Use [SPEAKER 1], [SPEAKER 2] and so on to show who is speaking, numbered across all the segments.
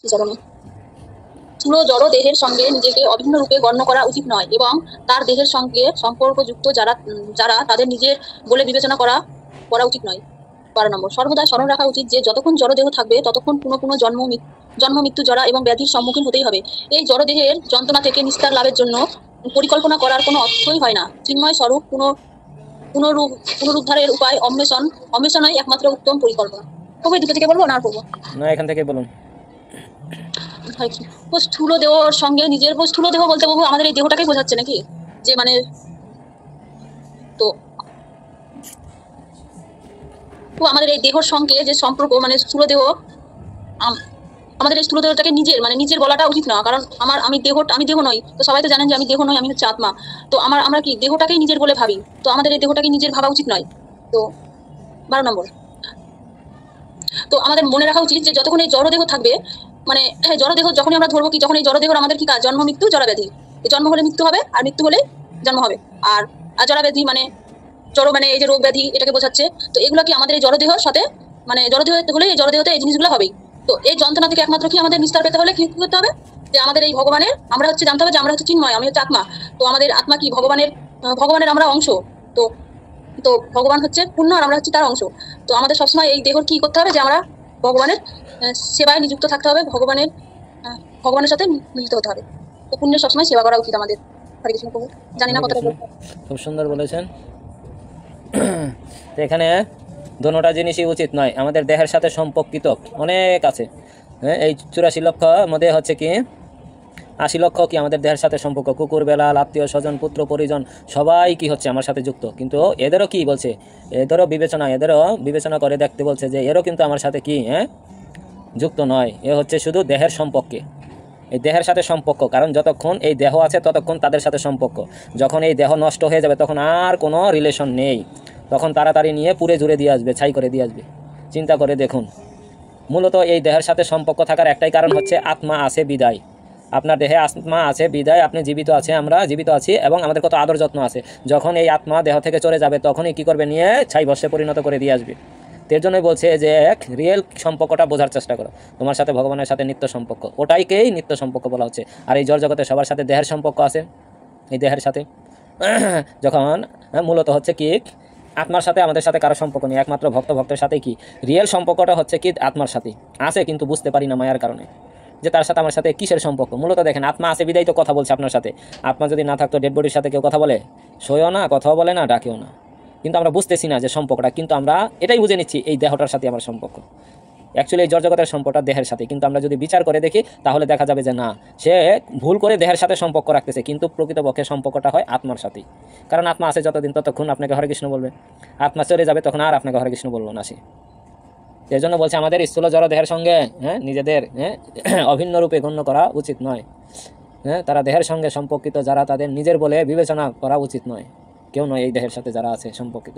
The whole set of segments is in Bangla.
[SPEAKER 1] শ্রীচরণে। স্থূল জড় দেহের সঙ্গে নিজেকে অভিন্ন রূপে গণ্য করা উচিত নয় এবং তার দেহের সঙ্গে সম্পর্কযুক্ত যারা যারা তাদের নিজের বলে বিবেচনা করা করা উচিত নয়। 12 নম্বর, সর্বদা স্মরণ রাখা উচিত যে যতক্ষণ জড়দেহ থাকবে ততক্ষণ পুনঃ পুনঃ জন্ম মৃত্যু জরা এবং ব্যাধির সম্মুখীন হতেই হবে। এই জড়দেহের যন্ত্রণা থেকে নিস্তার লাভের জন্য পরিকল্পনা করার কোনো অর্থই হয় না। চিন্ময় স্বরূপ পুনরুদ্ধারের উপায় অন্বেষণই একমাত্র উত্তম পরিকল্পনা। তবে দুটো থেকে বলবো না আর বলবো
[SPEAKER 2] না, এখান থেকে বলুন।
[SPEAKER 1] স্থূল দেহর সঙ্গে নিজের স্থূল দেহ বলতে বাবু আমাদের এই দেহটাকেই বোঝাচ্ছে নাকি, যে মানে তো আমাদের এই দেহর সঙ্গে যে সম্পর্ক, মানে স্থূল দেহ, আমাদের এই স্থূল দেহটাকে নিজের মানে নিজের বলাটা উচিত না। কারণ আমি দেহ নই, তো সবাই তো জানেন যে আমি দেহ নই, আমি হচ্ছে আত্মা। তো আমরা কি দেহটাকেই নিজের বলে ভাবি, তো আমাদের এই দেহটাকে নিজের ভাবা উচিত নয়। তো 12 নম্বর, তো আমাদের মনে রাখা উচিত যে যতক্ষণ এই জড়দেহ থাকবে, মানে জড়দেহ যখনই আমরা ধরবো কি, যখন এই জড়দেহর আমাদের কি কাজ, জন্ম মৃত্যু জরা ব্যাধি। জন্ম হলে মৃত্যু হবে, আর মৃত্যু হলে জন্ম হবে। আর জরা ব্যাধি মানে জড়, মানে এই যে রোগ ব্যাধি, এটাকে বোঝাচ্ছে। তো এগুলো কি আমাদের এই জড়দেহর সাথে, মানে জড়দেহ হলে এই জড়দেহতে এই জিনিসগুলো হবেই। তো এই যন্ত্রণা থেকে একমাত্র কি আমাদের নিস্তার পেতে হলে কি করতে হবে, যে আমাদের এই ভগবানের, আমরা হচ্ছে জানতে হবে যে আমরা হচ্ছে চিন্ময়, আমি হচ্ছে আত্মা। তো আমাদের আত্মা কি ভগবানের আমরা অংশ। তো তো ভগবান হচ্ছে পূর্ণ আর আমরা হচ্ছে তার অংশ। তো আমাদের সবসময় এই দেহর কি করতে হবে, যে আমরা ভগবানের সেবায় নিযুক্ত থাকতে হবে, ভগবানের সাথে মিলিত হতে হবে। তো পুণ্যের সবসময় সেবা করা উচিত আমাদের। হরে কৃষ্ণ প্রভু, জানি না কতটা
[SPEAKER 2] খুব সুন্দর বলেছেন। তো এখানে দোনোটা জিনিসই উচিত নয়, আমাদের দেহের সাথে সম্পর্কিত অনেক আছে। হ্যাঁ, এই 84 লক্ষ মধ্যে হচ্ছে কি 80 লক্ষ কি আমাদের দেহের সাথে সম্পর্ক, কুকুর বেলাল আত্মীয় স্বজন পুত্র পরিজন সবাই কি হচ্ছে আমার সাথে যুক্ত। কিন্তু এদেরও কি বলছে, এদেরও বিবেচনা করে দেখতে বলছে যে এরও কিন্তু আমার সাথে কি যুক্ত নয়। এ হচ্ছে শুধু দেহের সম্পর্কে, এই দেহের সাথে সম্পর্ক। কারণ যতক্ষণ এই দেহ আছে ততক্ষণ তাদের সাথে সম্পর্ক। যখন এই দেহ নষ্ট হয়ে যাবে তখন আর কোনো রিলেশন নেই, তখন তাড়াতাড়ি নিয়ে পুড়ে জুড়ে দিয়ে আসবে, ছাই করে দিয়ে আসবে। চিন্তা করে দেখুন, মূলত এই দেহের সাথে সম্পর্ক থাকার একটাই কারণ হচ্ছে আত্মা আছে বিদায়। আপনার দেহে আত্মা আছে বিদায় আপনি জীবিত আছে, আমরা জীবিত আছি এবং আমাদের কত আদর যত্ন আছে। যখন এই আত্মা দেহ থেকে চলে যাবে তখনই কি করবে, নিয়ে ছাই ভস্মে পরিণত করে দিয়ে আসবে। এর জন্যই বলছে যে এক রিয়েল সম্পর্কটা বোঝার চেষ্টা করো, তোমার সাথে ভগবানের সাথে নিত্য সম্পর্ক, ওটাইকেই নিত্য সম্পর্ক বলা হচ্ছে। আর এই জড় জগতে সবার সাথে দেহের সম্পর্ক আছে, এই দেহের সাথে যখন মূলত হচ্ছে কি আত্মার সাথে আমাদের সাথে কারো সম্পর্ক নেই, একমাত্র ভক্তের সাথে কি রিয়েল সম্পর্কটা হচ্ছে কি আত্মার সাথে আছে, কিন্তু বুঝতে পারি না মায়ার কারণে যে তার সাথে আমার সাথে কিসের সম্পর্ক। মূলত দেখেন, আত্মা আছে বিদায় তো কথা বলছে আপনার সাথে। আত্মা যদি না থাকতো ডেড বডির সাথে কেউ কথা বলে? শোয়ও না, কথাও বলে না, ডাকেও না। কিন্তু আমরা বুঝতেছি না যে সম্পর্কটা, কিন্তু আমরা এটাই বুঝে নিচ্ছি এই দেহটার সাথে আমার সম্পর্ক। অ্যাকচুয়ালি এই জড় জগতের সম্পর্কটা দেহের সাথে, কিন্তু আমরা যদি বিচার করে দেখি তাহলে দেখা যাবে যে না, সে ভুল করে দেহের সাথে সম্পর্ক রাখতেছে, কিন্তু প্রকৃতপক্ষে সম্পর্কটা হয় আত্মার সাথেই। কারণ আত্মা আছে যতদিন ততক্ষণ আপনাকে হরে কৃষ্ণ বলবে, আত্মা চলে যাবে তখন আর আপনাকে হরে কৃষ্ণ বলবো না সে। এই জন্য বলছে আমাদের স্থূল জড় দেহের সঙ্গে নিজেদের অভিন্ন রূপে গণ্য করা উচিত নয়। তারা দেহের সঙ্গে সম্পর্কিত যারা, তাদের নিজের বলে বিবেচনা করা উচিত নয়, কেউ নয় এই দেহের সাথে যারা আছে সম্পর্কিত।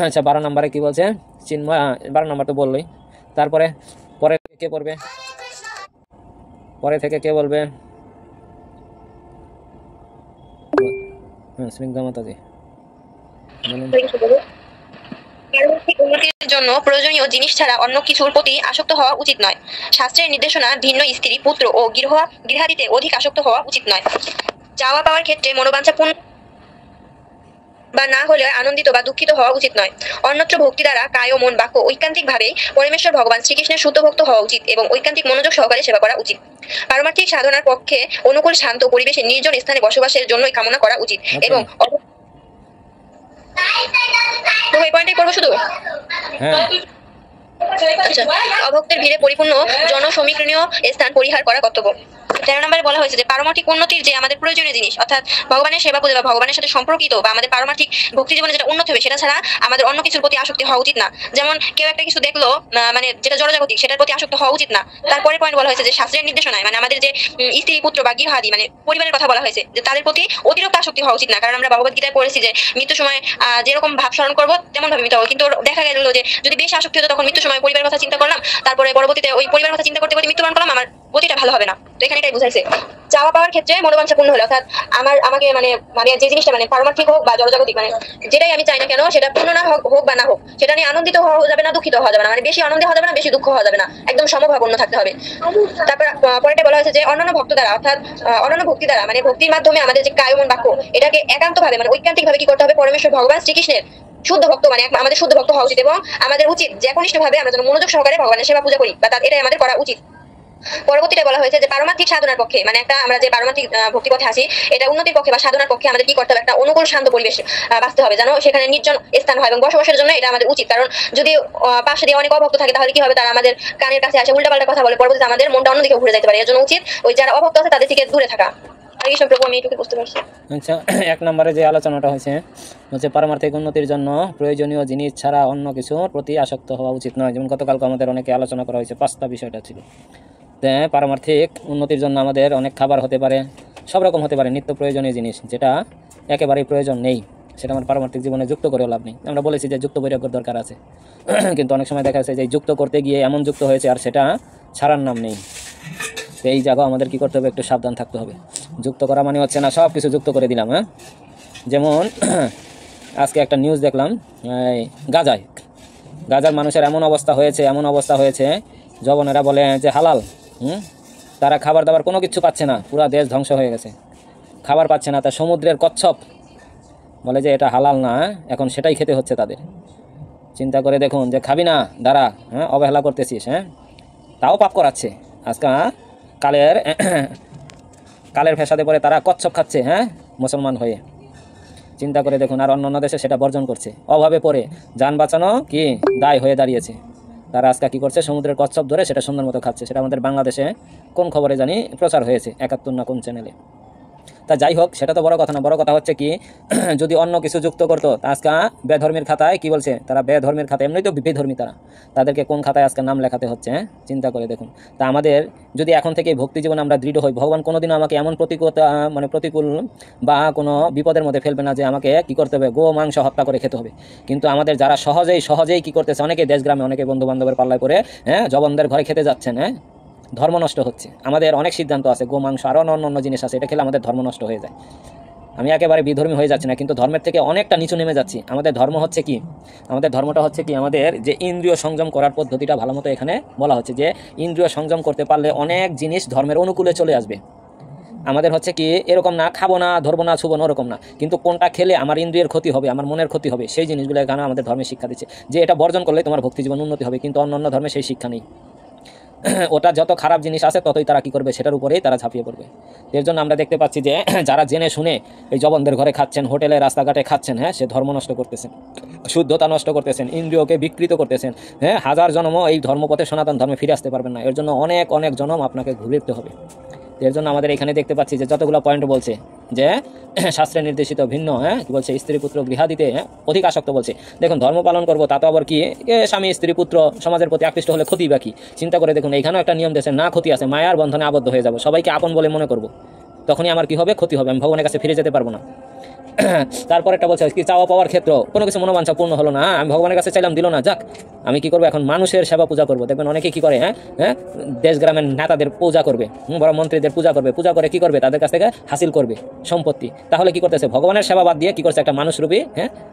[SPEAKER 2] আচ্ছা, 12 নম্বরে কি বলছে? চিন্ময়, 12 নম্বর তো বললোই। তারপরে পরে কে পড়বে? পরে থেকে কে বলবে? স্নিগ্ধা মাতাজি
[SPEAKER 3] উন্নতির জন্য প্রয়োজনীয় জিনিস ছাড়া অন্য কিছুর প্রতি আসক্ত হওয়া উচিত নয়। শাস্ত্রের নির্দেশনা ভিন্ন স্ত্রী পুত্র ও গৃহাদিতে অধিক আসক্ত হওয়া উচিত নয়। চাওয়া পাওয়ার ক্ষেত্রে মনোবাঞ্ছা পূর্ণ বা না হলে আনন্দিত বা দুঃখিত হওয়া উচিত নয়। অন্যত্র ভক্তি দ্বারা কায় ও মন বাক্য ঐকান্তিক ভাবে পরমেশ্বর ভগবান শ্রীকৃষ্ণের শুদ্ধ ভক্ত হওয়া উচিত এবং ঐকান্তিক মনোযোগ সহকারে সেবা করা উচিত। পারমার্থিক সাধনার পক্ষে অনুকূল শান্ত পরিবেশে নির্জন স্থানে বসবাসের জন্যই কামনা করা উচিত এবং এই পয়েন্টই পড়বো শুধু। আচ্ছা, অভক্তের ভিড়ে পরিপূর্ণ জনসমীকরণীয় স্থান পরিহার করা কর্তব্য। 13 নম্বরে বলা হয়েছে যে পারমার্থিক উন্নতির যে আমাদের প্রয়োজনীয় জিনিস, অর্থাৎ ভগবানের সেবা করে বা ভগবানের সাথে সম্পর্কিত বা আমাদের পারমার্থিক ভক্তি জীবনে যেটা উন্নতি হবে সেটা ছাড়া আমাদের অন্য কিছুর প্রতি আসক্তি হওয়া উচিত না। যেমন কেউ একটা কিছু দেখলো, মানে যেটা জড়জাগতিক, সেটার প্রতি আসক্ত হওয়া উচিত না। তারপরে পয়েন্ট বলা হয়েছে যে শাস্ত্রের নির্দেশনায় মানে আমাদের যে স্ত্রী পুত্র বা গৃহাদি মানে পরিবারের কথা বলা হয়েছে, যে তাদের প্রতি অতিরিক্ত আসক্তি হওয়া উচিত না। কারণ আমরা ভগবত গীতায় পড়েছি যে মৃত্যুর সময় যেরকম ভাব স্মরণ করবো তেমন ভাবে মৃত্যু হবে। কিন্তু দেখা গেল যে যদি বেশি আসক্তি হতো তখন মৃত্যুর সময় পরিবারের কথা চিন্তা করলাম, তারপরে পরবর্তীতে ওই পরিবারের কথা চিন্তা করতে করতে মৃত্যুবরণ করলাম, আমার গতিটা ভালো হবে না। তো এখানে এটাই বুঝাইছে। চাওয়া পাওয়ার ক্ষেত্রে মনোবাঞ্ছা পূর্ণ হলো, অর্থাৎ আমাকে মানে মানে যে জিনিসটা মানে পারমার্থিক হোক বা জড়জাগতিক, মানে যেটাই আমি চাই না কেন সেটা পূর্ণ না হোক বা না হোক, সেটা নিয়ে আনন্দিত হওয়া যাবে না, দুঃখিত হওয়া যাবে না, মানে বেশি আনন্দ হওয়া যাবে না, বেশি দুঃখ হওয়া যাবে না, একদম সমভাবাপন্ন থাকতে হবে। তারপর পরেরটা বলা হয়েছে যে অন্যান্য ভক্ত দ্বারা, অর্থাৎ অন্যান্য ভক্তি দ্বারা, মানে ভক্তির মাধ্যমে আমাদের যে কায় মন বাক্য, এটাকে একান্ত ভাবে মানে ঐকান্তিক ভাবে কি করতে হবে, পরমেশ্বর ভগবান শ্রীকৃষ্ণের শুদ্ধ ভক্ত, মানে আমাদের শুদ্ধ ভক্ত হওয়া উচিত, এবং আমাদের উচিত যে একনিষ্ঠ ভাবে আমরা যেন মনোযোগ সহকারে ভগবানের সেবা পূজা করি, বা এটাই আমাদের করা উচিত। পরবর্তীতে বলা হয়েছে যে পারমার্থিক সাধনার পক্ষে, মানে আমরা যে পারমার্থিক ভক্তি পথে আসি, এটা উন্নতির পক্ষে বা সাধনার পক্ষে আমাদের কি করতে হবে, একটা অনুকূল শান্ত পরিবেশ বাঁচতে হবে, যেন সেখানে নির্জন স্থান হয় এবং বসবাসের জন্য এটা আমাদের উচিত। কারণ যদি পাশে দিয়ে অনেক অভক্ত থাকে তাহলে কি হবে, তারা আমাদের কানের কাছে আসে উল্টাপাল্টা কথা বলে, পরবর্তীতে আমাদের মনটা অন্যদিকে ঘুরে যেতে পারে। এর জন্য উচিত ওই যারা অভক্ত আছে তাদের থেকে দূরে থাকা। আর কৃষ্ণ প্রভু, আমি এটুকু বুঝতে পারছি।
[SPEAKER 2] আচ্ছা, 1 নম্বরে যে আলোচনাটা হয়েছে হচ্ছে পারমার্থিক উন্নতির জন্য প্রয়োজনীয় জিনিস ছাড়া অন্য কিছুর প্রতি আসক্ত হওয়া উচিত নয়। যেমন গতকালকে আমাদের অনেকে আলোচনা করা হয়েছে, 5টা বিষয়টা ছিল। পারমার্থিক উন্নতির জন্য আমাদের অনেক খাবার হতে পারে, সব রকম হতে পারে, নিত্য প্রয়োজনীয় জিনিস যেটা একেবারেই প্রয়োজন নেই সেটা আমার পারমার্থিক জীবনে যুক্ত করেও লাভ নেই। আমরা বলেছি যে যুক্ত বৈরাগ্যের দরকার আছে, কিন্তু অনেক সময় দেখা যাচ্ছে যে যুক্ত করতে গিয়ে এমন যুক্ত হয়েছে আর সেটা ছাড়ার নাম নেই। তো এই জায়গাও আমাদের কী করতে হবে, একটু সাবধান থাকতে হবে। যুক্ত করা মানে হচ্ছে না সব কিছু যুক্ত করে দিলাম। হ্যাঁ, যেমন আজকে একটা নিউজ দেখলাম, গাজার মানুষের এমন অবস্থা হয়েছে জবনেরা বলে যে হালাল, তারা খাবার দাবার কোনো কিছু পাচ্ছে না, পুরা দেশ ধ্বংস হয়ে গেছে, খাবার পাচ্ছে না। তা সমুদ্রের কচ্ছপ বলে যে এটা হালাল না, এখন সেটাই খেতে হচ্ছে তাদের। চিন্তা করে দেখুন যে খাবি না, দাঁড়া, অবহেলা করতেছিস, তাও পাপ করাচ্ছে। আজকে কালের ফেসাদে পরে তারা কচ্ছপ খাচ্ছে, মুসলমান হয়ে। চিন্তা করে দেখুন, আর অন্যান্য দেশে সেটা বর্জন করছে। অভাবে পড়ে যান বাঁচানো কি দায় হয়ে দাঁড়িয়েছে। তারা আজকে কী করছে, সমুদ্রের কচ্ছপ ধরে সেটা সুন্দর মতো খাচ্ছে। সেটা আমাদের বাংলাদেশে কোন খবরে জানি প্রচার হয়েছে, 71 না কোন চ্যানেলে। তা যাই হোক, সেটা তো বড় কথা না। বড় কথা হচ্ছে কি, যদি অন্য কিছু যুক্ত করতো, আজকে বেধর্মীর খাতায় কি বলছে, তারা বেধর্মীর খাতায়, এমনি তো বেধর্মী তাদেরকে কোন খাতায় আজকে নাম লেখাতে হচ্ছে। চিন্তা করে দেখুন। তা আমাদের যদি এখন থেকে ভক্তি জীবনে আমরা দৃঢ় হই, ভগবান কোনোদিনও আমাকে এমন প্রতিকূল বা কোনো বিপদের মধ্যে ফেলবে না যে আমাকে কি করতে হবে, গো মাংস হত্যা করে খেতে হবে। কিন্তু আমাদের যারা সহজেই কি করতেছে, অনেকে দেশ গ্রামে অনেকে বন্ধু বান্ধবের পাল্লায় পরে জবনদের ঘরে খেতে যাচ্ছেন, ধর্ম নষ্ট হচ্ছে। আমাদের অনেক সিদ্ধান্ত আছে, গোমাংস আরও অন্য জিনিস আছে, এটা খেলে আমাদের ধর্ম নষ্ট হয়ে যায়। আমি একেবারে বিধর্মী হয়ে যাচ্ছি না, কিন্তু ধর্মের থেকে অনেকটা নিচু নেমে যাচ্ছি। আমাদের ধর্মটা হচ্ছে কি, আমাদের যে ইন্দ্রিয় সংযম করার পদ্ধতিটা ভালো মতো এখানে বলা হচ্ছে, যে ইন্দ্রিয় সংযম করতে পারলে অনেক জিনিস ধর্মের অনুকূলে চলে আসবে। আমাদের হচ্ছে কি, এরকম না খাবো না, ধরবো না, ছুবো না, ওরকম না, কিন্তু কোনটা খেলে আমার ইন্দ্রিয়ের ক্ষতি হবে, আমার মনের ক্ষতি হবে, সেই জিনিসগুলো এখানে আমাদের ধর্মে শিক্ষা দিচ্ছে, যে এটা বর্জন করলে তোমার ভক্তি জীবন উন্নতি হবে। কিন্তু অন্য ধর্মে সেই শিক্ষা নেই। ওটা যত খারাপ জিনিস আছে ততই তারা কি করবে, সেটার উপরেই তারা ঝাঁপিয়ে পড়বে। এর জন্য আমরা দেখতে পাচ্ছি যে যারা জেনে শুনে এই জবনদের ঘরে খাচ্ছেন, হোটেলে রাস্তাঘাটে খাচ্ছেন, সে ধর্ম নষ্ট করতেছেন, শুদ্ধতা নষ্ট করতেছেন, ইন্দ্রিয়কে বিকৃত করতেছেন। হাজার জন্মও এই ধর্মপথে সনাতন ধর্মে ফিরে আসতে পারবেন না। এর জন্য অনেক জন্ম আপনাকে ঘুরতে হবে। এর জন্য আমাদের এখানে দেখতে পাচ্ছি যে যতগুলো পয়েন্ট বলছে যে শাস্ত্রে নির্দেশিত ভিন্ন, কি বলছে, স্ত্রী পুত্র গৃহাদিতে অধিক আসক্ত বলছে। দেখুন, ধর্ম পালন করবো তা তো আবার কি, স্বামী স্ত্রী পুত্র সমাজের প্রতি আকৃষ্ট হলে ক্ষতি বা কি। চিন্তা করে দেখুন, এইখানেও একটা নিয়ম দেশে না ক্ষতি আছে, মায়ার বন্ধনে আবদ্ধ হয়ে যাবো, সবাইকে আপন বলে মনে করবো, তখনই আমার কি হবে, ক্ষতি হবে, আমি ভগবানের কাছে ফিরে যেতে পারবো না। তারপর একটা বলছে কি, চাওয়া পাওয়ার ক্ষেত্র কোনো কিছু মনোবাঞ্ছা পূর্ণ হলো না, আমি ভগবানের কাছে চাইলাম দিল না, যাক আমি কি করবো, এখন মানুষের সেবা পূজা করবো। দেখবেন অনেকে কি করে, দেশ গ্রামের নেতাদের পূজা করবে, বড় মন্ত্রীদের পূজা করে কি করবে, তাদের কাছ থেকে হাসিল করবে সম্পত্তি। তাহলে কি করতেছে, ভগবানের সেবা বাদ দিয়ে কি করছে, একটা মানুষরূপী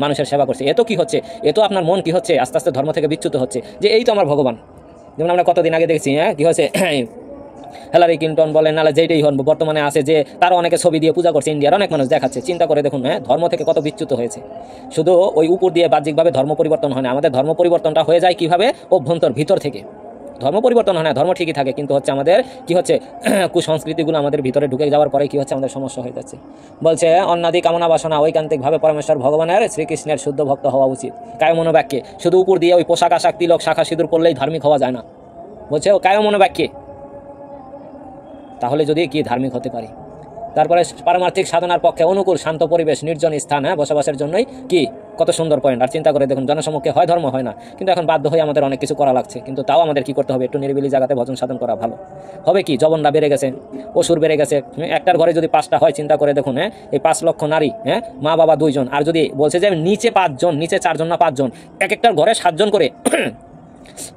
[SPEAKER 2] মানুষের সেবা করছে। এত কি হচ্ছে, এত আপনার মন কি হচ্ছে, আস্তে আস্তে ধর্ম থেকে বিচ্যুত হচ্ছে, যে এই তো আমার ভগবান। যেমন আমরা কতদিন আগে দেখছি, কি হচ্ছে, হিলারি ক্লিন্টন বলেন, নাহলে যেইটাই হন, বর্তমানে আছে যে তারা অনেকে ছবি দিয়ে পূজা করছে, ইন্ডিয়ার অনেক মানুষ দেখাচ্ছে। চিন্তা করে দেখুন, ধর্ম থেকে কত বিচ্যুত হয়েছে। শুধু ওই উপর দিয়ে বাহ্যিকভাবে ধর্ম পরিবর্তন হয় না, আমাদের ধর্ম পরিবর্তনটা হয়ে যায় কিভাবে, ভিতর থেকে। ধর্ম পরিবর্তন হয় না, ধর্ম ঠিকই থাকে, কিন্তু হচ্ছে আমাদের কি হচ্ছে, কুসংস্কৃতিগুলো আমাদের ভিতরে ঢুকে যাওয়ার পরে কি হচ্ছে, আমাদের সমস্যা হয়ে যাচ্ছে। বলছে অন্নাদি কামনা বাসনা ঐকান্তিকভাবে পরমেশ্বর ভগবানের শ্রীকৃষ্ণের শুদ্ধ ভক্ত হওয়া উচিত। কায় মনোবাক্যে, শুধু উপর দিয়ে ওই পোশাক আশাক তিলক শাখা সিঁদুর পড়লেই ধার্মিক হওয়া যায় না। বলছে ও কায় মনোবাক্যে, তাহলে যদি কি ধার্মিক হতে পারি। তারপরে পারমার্থিক সাধনার পক্ষে অনুকূল শান্ত পরিবেশ, নির্জন স্থান, বসবাসের জন্যই কি কত সুন্দর পয়েন্ট। আর চিন্তা করে দেখুন, জনসমক্ষে হয় ধর্ম হয় না, কিন্তু এখন বাধ্য হয়ে আমাদের অনেক কিছু করা লাগছে। কিন্তু তাও আমাদের কি করতে হবে, একটু নিরিবিলি জায়গাতে ভজন সাধন করা ভালো হবে। কি জবনরা বেড়ে গেছে, অসুর বেড়ে গেছে, একটার ঘরে যদি 5টা হয়, চিন্তা করে দেখুন, এই 5 লক্ষ নারী, মা বাবা 2 জন, আর যদি বলছে যে নিচে 5 জন, নিচে 4 জন না 5 জন, এক একটার ঘরে 7 জন করে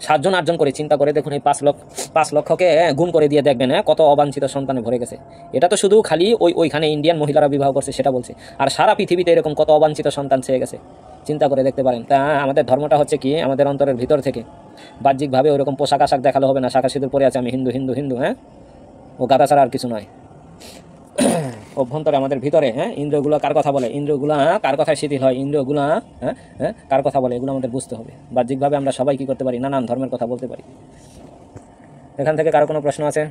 [SPEAKER 2] 7 জন 8 জন করে চিন্তা করে দেখুন, এই 5 লক্ষকে গুণ করে দিয়ে দেখবেন কত অবাঞ্ছিত সন্তানে ভরে গেছে। এটা তো শুধু খালি ওইখানে ইন্ডিয়ান মহিলারা বিবাহ করছে সেটা বলছে, আর সারা পৃথিবীতে এরকম কত অবাঞ্ছিত সন্তান চেয়ে গেছে, চিন্তা করে দেখতে পারেন। তা আমাদের ধর্মটা হচ্ছে কি আমাদের অন্তরের ভিতর থেকে, বাহ্যিকভাবে ওইরকম পোশাক আশাক দেখালে হবে না, শাখা সিঁদুর পরে আছে আমি হিন্দু হিন্দু হিন্দু, হ্যাঁ, ও গাদা ছাড়া আর কিছু নয়। অভ্যন্তরে আমাদের ভিতরে ইন্দ্রগুলো কার কথা বলে, ইন্দ্রগুলো কার কথায় শিথিল হয়, ইন্দ্রগুলো কার কথা বলে, এগুলো আমাদের বুঝতে হবে। বাহ্যিকভাবে আমরা সবাই কী করতে পারি, নানান ধর্মের কথা বলতে পারি। এখান থেকে কারো কোনো প্রশ্ন আছে?